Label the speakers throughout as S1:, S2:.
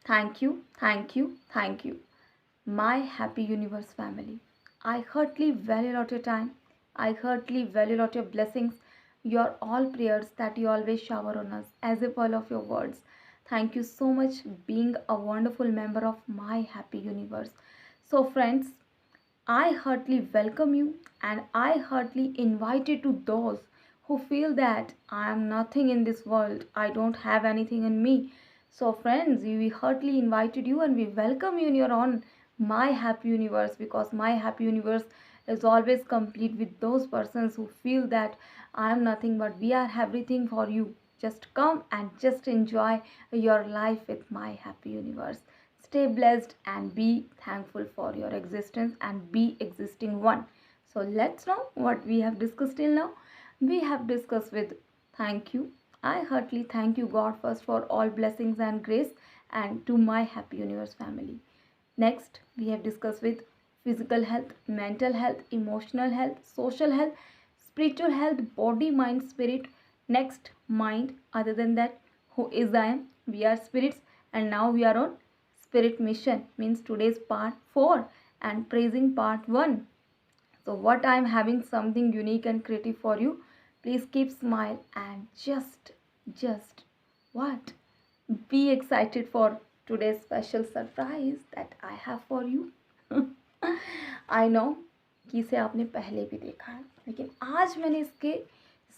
S1: Thank you, thank you, thank you. My happy universe family. I heartily value a lot your time. I heartily value a lot your blessings, your all prayers that you always shower on us as a pearl of your words. Thank you so much being a wonderful member of my happy universe. So friends, I heartily welcome you and I heartily invite you to those who feel that I am nothing in this world, I don't have anything in me. So, friends, we heartily invited you and we welcome you in your own My Happy Universe because My Happy Universe is always complete with those persons who feel that I am nothing but we are everything for you. Just come and just enjoy your life with My Happy Universe. Stay blessed and be thankful for your existence and be existing one. So let's know what we have discussed till now. We have discussed with thank you. I heartily thank you God first for all blessings and grace and to my happy universe family. Next, we have discussed with physical health, mental health, emotional health, social health, spiritual health, body, mind, spirit. Next, mind. Other than that, who is I am? We are spirits, and now we are on spirit mission. Means today's part 4 and praising part 1. So, what I am having something unique and creative for you. Please keep smile and just what? Be excited for today's special surprise that I have for you. I know कि इसे आपने पहले भी देखा है लेकिन आज मैंने इसके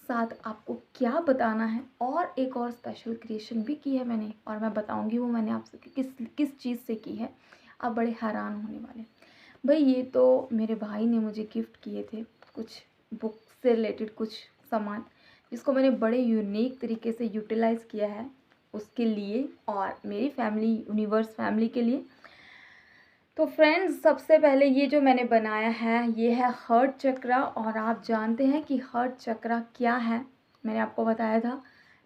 S1: साथ आपको क्या बताना है और एक और स्पेशल क्रिएशन भी की है मैंने और मैं बताऊंगी वो मैंने आपसे किस किस चीज़ से की है। आप बड़े हैरान होने वाले। भाई ये तो मेरे भाई ने मुझे गिफ्ट किए थे कुछ बुक से रिलेटेड कुछ सामान जिसको मैंने बड़े यूनिक तरीके से यूटिलाइज़ किया है उसके लिए और मेरी फैमिली यूनिवर्स फैमिली के लिए। तो फ्रेंड्स सबसे पहले ये जो मैंने बनाया है ये है हार्ट चक्रा और आप जानते हैं कि हार्ट चक्रा क्या है। मैंने आपको बताया था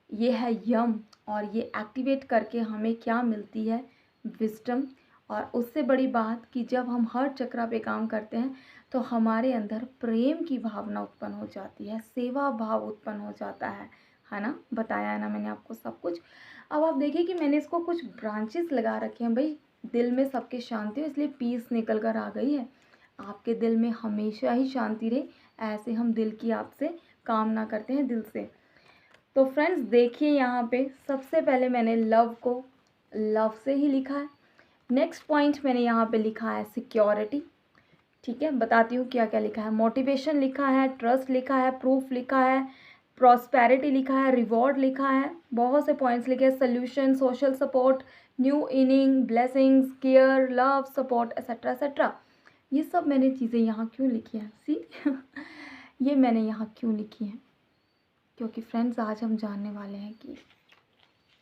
S1: ये है यम और ये एक्टिवेट करके हमें क्या मिलती है विजडम। और उससे बड़ी बात कि जब हम हार्ट चक्रा पे काम करते हैं तो हमारे अंदर प्रेम की भावना उत्पन्न हो जाती है, सेवा भाव उत्पन्न हो जाता है ना। बताया है ना मैंने आपको सब कुछ। अब आप देखिए कि मैंने इसको कुछ ब्रांचेस लगा रखे हैं। भाई दिल में सबके शांति हो इसलिए पीस निकल कर आ गई है। आपके दिल में हमेशा ही शांति रहे ऐसे हम दिल की आपसे कामना करते हैं दिल से। तो फ्रेंड्स देखिए यहाँ पे सबसे पहले मैंने लव को लव से ही लिखा है। नेक्स्ट पॉइंट मैंने यहाँ पे लिखा है सिक्योरिटी। ठीक है, बताती हूँ क्या क्या लिखा है। मोटिवेशन लिखा है, ट्रस्ट लिखा है, प्रूफ लिखा है, प्रॉस्पेरिटी लिखा है, रिवॉर्ड लिखा है, बहुत से पॉइंट्स लिखे हैं। Solution, social support, new inning, blessings, care, love, support etcetera etcetera. ये सब मैंने चीज़ें यहाँ क्यों लिखी हैं सी ये मैंने यहाँ क्यों लिखी हैं क्योंकि फ्रेंड्स आज हम जानने वाले हैं कि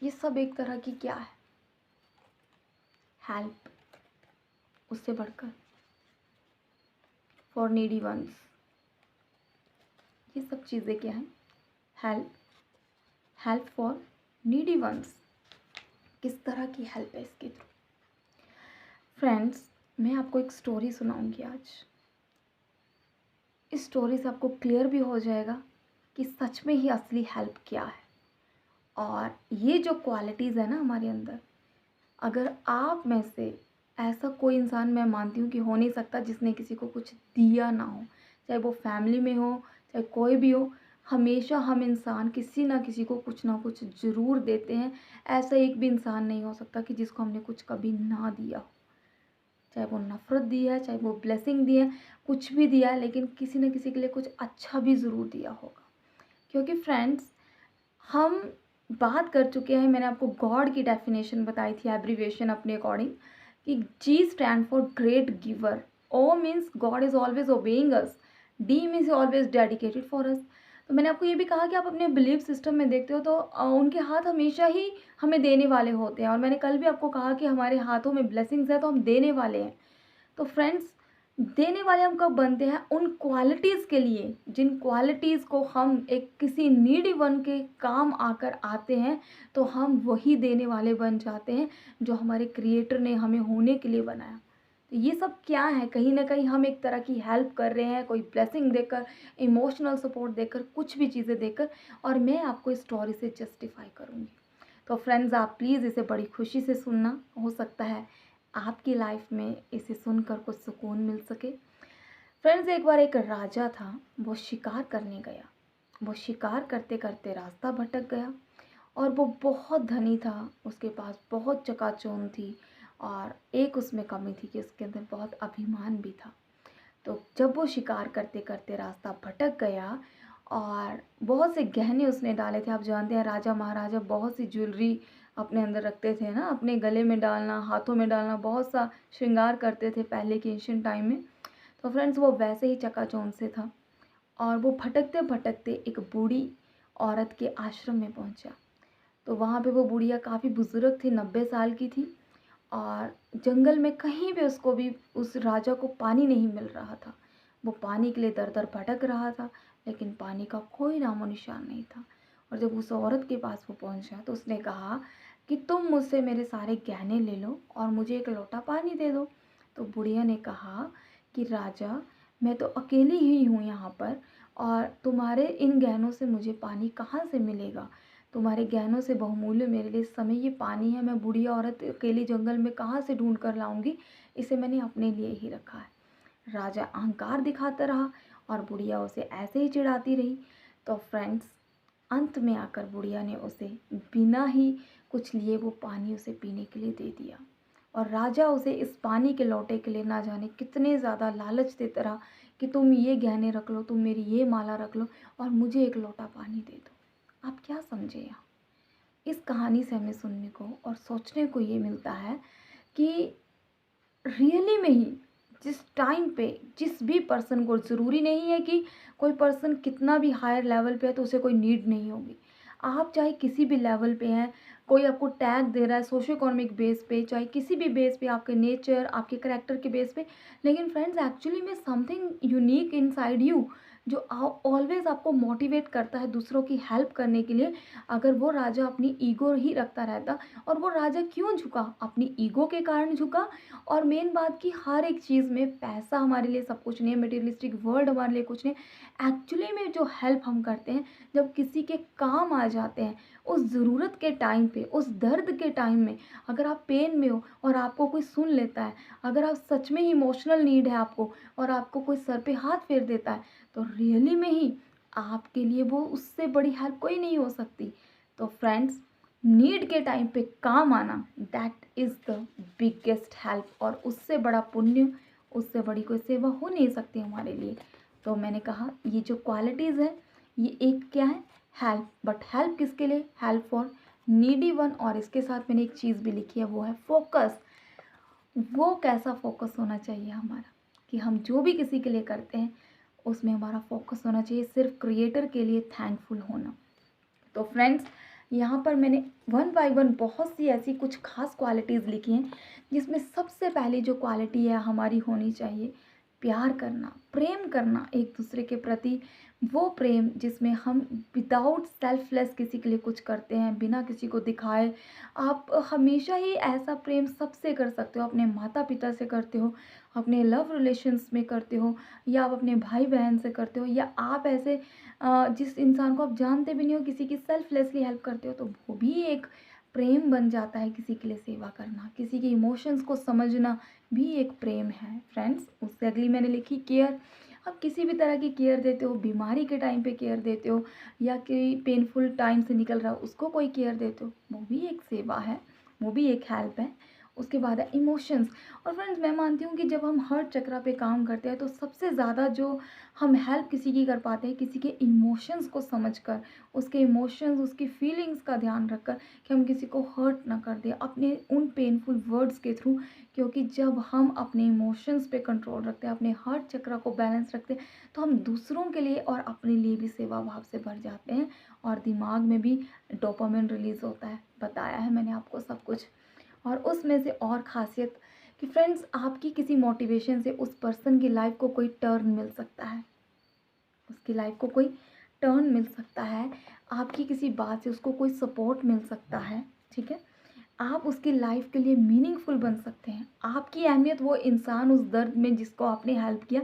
S1: ये सब एक तरह की क्या है हेल्प, उससे बढ़कर फॉर नीडी वंस। ये सब चीज़ें क्या हैं? Help, help for needy ones. किस तरह की हेल्प है इसके थ्रू? फ्रेंड्स मैं आपको एक स्टोरी सुनाऊंगी आज। इस स्टोरी से आपको क्लियर भी हो जाएगा कि सच में ही असली हेल्प क्या है और ये जो क्वालिटीज़ है ना हमारे अंदर, अगर आप में से ऐसा कोई इंसान मैं मानती हूँ कि हो नहीं सकता जिसने किसी को कुछ दिया ना हो, चाहे वो फैमिली में हो चाहे कोई भी हो। हमेशा हम इंसान किसी ना किसी को कुछ ना कुछ ज़रूर देते हैं। ऐसा एक भी इंसान नहीं हो सकता कि जिसको हमने कुछ कभी ना दिया हो, चाहे वो नफ़रत दी है चाहे वो ब्लेसिंग दी है, कुछ भी दिया है लेकिन किसी न किसी के लिए कुछ अच्छा भी ज़रूर दिया होगा। क्योंकि फ्रेंड्स हम बात कर चुके हैं, मैंने आपको गॉड की डेफिनेशन बताई थी एब्रीविएशन अपने अकॉर्डिंग कि G stand for great giver, O means God is always obeying us, D means always dedicated for us. तो मैंने आपको ये भी कहा कि आप अपने बिलीफ सिस्टम में देखते हो तो उनके हाथ हमेशा ही हमें देने वाले होते हैं और मैंने कल भी आपको कहा कि हमारे हाथों में ब्लेसिंग्स है तो हम देने वाले हैं। तो फ्रेंड्स देने वाले हम कब बनते हैं? उन क्वालिटीज़ के लिए जिन क्वालिटीज़ को हम एक किसी नीडी वन के काम आकर आते हैं तो हम वही देने वाले बन जाते हैं जो हमारे क्रिएटर ने हमें होने के लिए बनाया। तो ये सब क्या है? कहीं ना कहीं हम एक तरह की हेल्प कर रहे हैं, कोई ब्लेसिंग देकर, इमोशनल सपोर्ट देकर, कुछ भी चीज़ें देकर। और मैं आपको इस स्टोरी से जस्टिफाई करूँगी। तो फ्रेंड्स आप प्लीज़ इसे बड़ी खुशी से सुनना, हो सकता है आपकी लाइफ में इसे सुनकर कुछ सुकून मिल सके। फ्रेंड्स एक बार एक राजा था, वो शिकार करने गया। वो शिकार करते करते रास्ता भटक गया और वो बहुत धनी था, उसके पास बहुत चकाचौंध थी और एक उसमें कमी थी कि उसके अंदर बहुत अभिमान भी था। तो जब वो शिकार करते करते रास्ता भटक गया और बहुत से गहने उसने डाले थे, आप जानते हैं राजा महाराजा बहुत सी ज्वेलरी अपने अंदर रखते थे ना, अपने गले में डालना, हाथों में डालना, बहुत सा श्रृंगार करते थे पहले के एंशिएंट टाइम में। तो फ्रेंड्स वो वैसे ही चकाचौंध से था और वो भटकते भटकते एक बूढ़ी औरत के आश्रम में पहुंचा। तो वहाँ पे वो बुढ़िया काफ़ी बुजुर्ग थी, 90 साल की थी और जंगल में कहीं भी उसको भी उस राजा को पानी नहीं मिल रहा था। वो पानी के लिए दर दर भटक रहा था, लेकिन पानी का कोई नामो निशान नहीं था। और जब उस औरत के पास वो पहुंचा तो उसने कहा कि तुम मुझसे मेरे सारे गहने ले लो और मुझे एक लोटा पानी दे दो। तो बुढ़िया ने कहा कि राजा, मैं तो अकेली ही हूँ यहाँ पर और तुम्हारे इन गहनों से मुझे पानी कहाँ से मिलेगा। तुम्हारे गहनों से बहुमूल्य मेरे लिए इस समय ये पानी है, मैं बूढ़ी औरत अकेली जंगल में कहाँ से ढूंढ कर लाऊंगी, इसे मैंने अपने लिए ही रखा है। राजा अहंकार दिखाता रहा और बुढ़िया उसे ऐसे ही चिढ़ाती रही। तो फ्रेंड्स अंत में आकर बुढ़िया ने उसे बिना ही कुछ लिए वो पानी उसे पीने के लिए दे दिया और राजा उसे इस पानी के लोटे के लिए ना जाने कितने ज़्यादा लालच देता रहा कि तुम ये गहने रख लो, तुम मेरी ये माला रख लो और मुझे एक लोटा पानी दे दो। आप क्या समझे यहाँ? इस कहानी से हमें सुनने को और सोचने को ये मिलता है कि रियली में ही जिस टाइम पे जिस भी पर्सन को, ज़रूरी नहीं है कि कोई पर्सन कितना भी हायर लेवल पे है तो उसे कोई नीड नहीं होगी। आप चाहे किसी भी लेवल पे हैं, कोई आपको टैग दे रहा है सोशो इकोनॉमिक बेस पे, चाहे किसी भी बेस पे, आपके नेचर, आपके करेक्टर के बेस पे, लेकिन फ्रेंड्स एक्चुअली में समथिंग यूनिक इनसाइड यू जो ऑलवेज आपको मोटिवेट करता है दूसरों की हेल्प करने के लिए। अगर वो राजा अपनी ईगो ही रखता रहता, और वो राजा क्यों झुका? अपनी ईगो के कारण झुका। और मेन बात कि हर एक चीज़ में पैसा हमारे लिए सब कुछ नहीं है, मटेरियलिस्टिक वर्ल्ड हमारे लिए कुछ नहीं। एक्चुअली में जो हेल्प हम करते हैं, जब किसी के काम आ जाते हैं, उस ज़रूरत के टाइम पे, उस दर्द के टाइम में, अगर आप पेन में हो और आपको कोई सुन लेता है, अगर आप सच में ही इमोशनल नीड है आपको और आपको कोई सर पे हाथ फेर देता है, तो रियली में ही आपके लिए वो उससे बड़ी हेल्प कोई नहीं हो सकती। तो फ्रेंड्स नीड के टाइम पे काम आना, that is the biggest help, और उससे बड़ा पुण्य, उससे बड़ी कोई सेवा हो नहीं सकती हमारे लिए। तो मैंने कहा ये जो क्वालिटीज़ है, ये एक क्या है? हेल्प। बट हेल्प किसके लिए? Help for needy one. और इसके साथ मैंने एक चीज़ भी लिखी है, वो है फोकस। वो कैसा फोकस होना चाहिए हमारा, कि हम जो भी किसी के लिए करते हैं उसमें हमारा फोकस होना चाहिए सिर्फ क्रिएटर के लिए थैंकफुल होना। तो फ्रेंड्स यहाँ पर मैंने वन बाय वन बहुत सी ऐसी कुछ खास क्वालिटीज़ लिखी हैं, जिसमें सबसे पहली जो क्वालिटी है हमारी होनी चाहिए, प्यार करना, प्रेम करना एक दूसरे के प्रति। वो प्रेम जिसमें हम विदाउट सेल्फलेस किसी के लिए कुछ करते हैं, बिना किसी को दिखाए। आप हमेशा ही ऐसा प्रेम सबसे कर सकते हो, अपने माता पिता से करते हो, अपने लव रिलेशंस में करते हो, या आप अपने भाई बहन से करते हो, या आप ऐसे जिस इंसान को आप जानते भी नहीं हो किसी की सेल्फलेसली हेल्प करते हो, तो वो भी एक प्रेम बन जाता है। किसी के लिए सेवा करना, किसी के इमोशंस को समझना भी एक प्रेम है फ्रेंड्स। उससे अगली मैंने लिखी केयर। आप किसी भी तरह की केयर देते हो, बीमारी के टाइम पे केयर देते हो, या कोई पेनफुल टाइम से निकल रहा हो उसको कोई केयर देते हो, वो भी एक सेवा है, वो भी एक हेल्प है। उसके बाद है इमोशंस। और फ्रेंड्स मैं मानती हूँ कि जब हम हर्ट चक्र पे काम करते हैं तो सबसे ज़्यादा जो हम हेल्प किसी की कर पाते हैं, किसी के इमोशंस को समझकर, उसके इमोशंस, उसकी फीलिंग्स का ध्यान रखकर, कि हम किसी को हर्ट ना कर दें अपने उन पेनफुल वर्ड्स के थ्रू। क्योंकि जब हम अपने इमोशंस पे कंट्रोल रखते हैं, अपने हार्ट चक्र को बैलेंस रखते हैं, तो हम दूसरों के लिए और अपने लिए भी सेवा भाव से भर जाते हैं, और दिमाग में भी डोपामिन रिलीज़ होता है। बताया है मैंने आपको सब कुछ। और उसमें से और ख़ासियत कि फ्रेंड्स आपकी किसी मोटिवेशन से उस पर्सन की लाइफ को कोई टर्न मिल सकता है, उसकी लाइफ को कोई टर्न मिल सकता है, आपकी किसी बात से उसको कोई सपोर्ट मिल सकता है, ठीक है। आप उसकी लाइफ के लिए मीनिंगफुल बन सकते हैं। आपकी अहमियत वो इंसान उस दर्द में जिसको आपने हेल्प किया,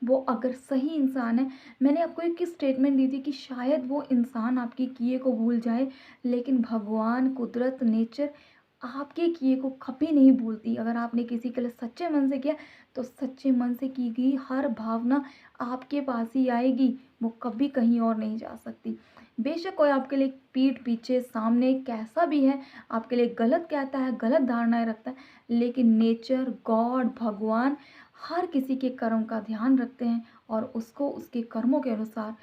S1: वो अगर सही इंसान है, मैंने आपको एक स्टेटमेंट दी थी कि शायद वो इंसान आपके किए को भूल जाए, लेकिन भगवान, कुदरत, नेचर आपके किए को कभी नहीं भूलती। अगर आपने किसी के लिए सच्चे मन से किया, तो सच्चे मन से की गई हर भावना आपके पास ही आएगी, वो कभी कहीं और नहीं जा सकती। बेशक कोई आपके लिए पीठ पीछे सामने कैसा भी है, आपके लिए गलत कहता है, गलत धारणाएं रखता है, लेकिन नेचर, गॉड, भगवान हर किसी के कर्म का ध्यान रखते हैं और उसको उसके कर्मों के अनुसार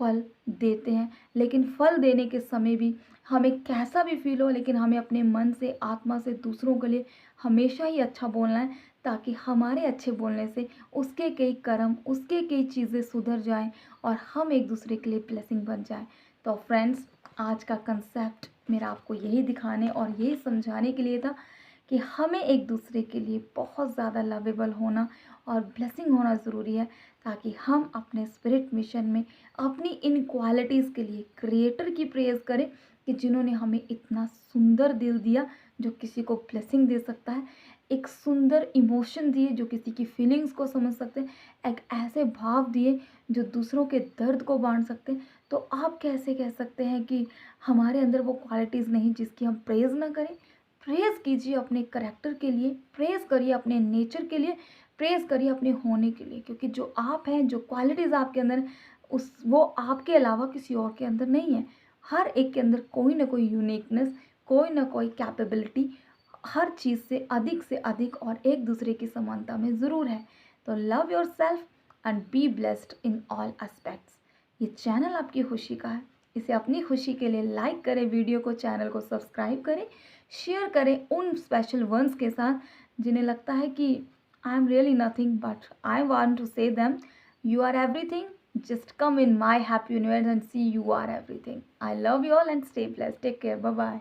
S1: फल देते हैं। लेकिन फल देने के समय भी हमें कैसा भी फील हो, लेकिन हमें अपने मन से, आत्मा से दूसरों के लिए हमेशा ही अच्छा बोलना है, ताकि हमारे अच्छे बोलने से उसके कई कर्म, उसके कई चीज़ें सुधर जाएं और हम एक दूसरे के लिए ब्लेसिंग बन जाए। तो फ्रेंड्स, आज का कंसेप्ट मेरा आपको यही दिखाने और यही समझाने के लिए था कि हमें एक दूसरे के लिए बहुत ज़्यादा लवेबल होना और ब्लेसिंग होना ज़रूरी है, ताकि हम अपने स्पिरिट मिशन में अपनी इन क्वालिटीज़ के लिए क्रिएटर की प्रेज़ करें कि जिन्होंने हमें इतना सुंदर दिल दिया जो किसी को ब्लेसिंग दे सकता है, एक सुंदर इमोशन दिए जो किसी की फीलिंग्स को समझ सकते हैं, एक ऐसे भाव दिए जो दूसरों के दर्द को बांट सकते हैं। तो आप कैसे कह सकते हैं कि हमारे अंदर वो क्वालिटीज़ नहीं जिसकी हम प्रेज़ ना करें? प्रेज़ कीजिए अपने करैक्टर के लिए, प्रेज़ करिए अपने नेचर के लिए, प्रेज़ करिए अपने होने के लिए, क्योंकि जो आप हैं, जो क्वालिटीज़ आपके अंदर हैं, उस वो आपके अलावा किसी और के अंदर नहीं है। हर एक के अंदर कोई ना कोई यूनिकनेस, कोई ना कोई कैपेबिलिटी, हर चीज़ से अधिक और एक दूसरे की समानता में ज़रूर है। तो love yourself and be blessed in all aspects. ये चैनल आपकी खुशी का है, इसे अपनी खुशी के लिए लाइक करें, वीडियो को, चैनल को सब्सक्राइब करें, शेयर करें उन स्पेशल वंस के साथ जिन्हें लगता है कि I am really nothing but I want to say them you are everything, just come in my happy universe and see you are everything. I love you all and stay blessed, take care, bye bye.